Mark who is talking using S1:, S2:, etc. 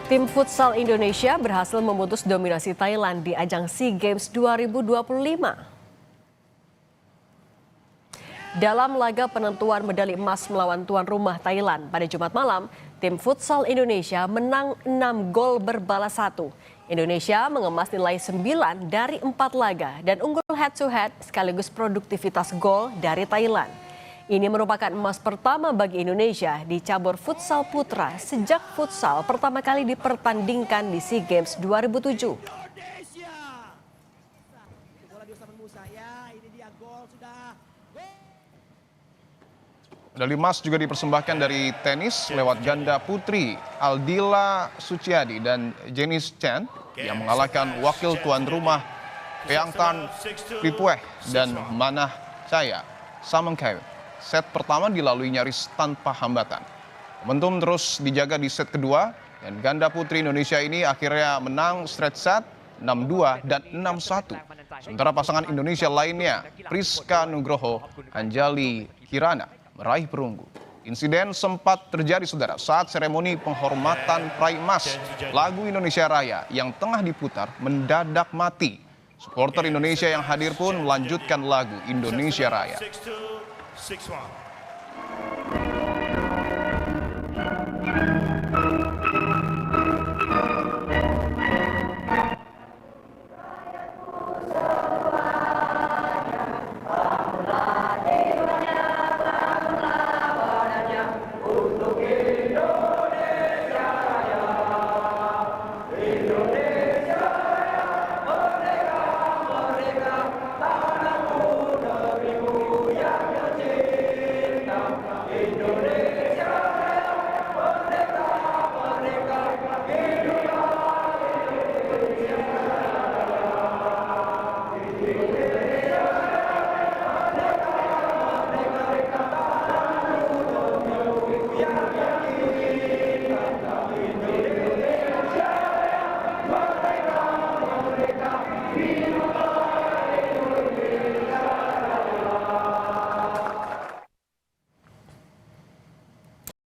S1: Tim futsal Indonesia berhasil memutus dominasi Thailand di ajang SEA Games 2025. Dalam laga penentuan medali emas melawan tuan rumah Thailand pada Jumat malam, tim futsal Indonesia menang 6 gol berbalas 1. Indonesia mengemas nilai 9 dari 4 laga dan unggul head-to-head sekaligus produktivitas gol dari Thailand. Ini merupakan emas pertama bagi Indonesia di cabur futsal putra sejak futsal pertama kali dipertandingkan di SEA Games 2007.
S2: Medali emas juga dipersembahkan dari tenis lewat ganda putri Aldila Suciadi dan Jenis Chen yang mengalahkan wakil tuan rumah Peangtan Pripueh dan Manah Chaya Samengkai. Set pertama dilalui nyaris tanpa hambatan. Momentum terus dijaga di set kedua dan ganda putri Indonesia ini akhirnya menang straight set 6-2 dan 6-1. Sementara pasangan Indonesia lainnya Priska Nugroho, Anjali Kirana meraih perunggu. Insiden sempat terjadi saudara saat seremoni penghormatan peraih emas. Lagu Indonesia Raya yang tengah diputar mendadak mati. Supporter Indonesia yang hadir pun melanjutkan lagu Indonesia Raya.
S3: 6-1.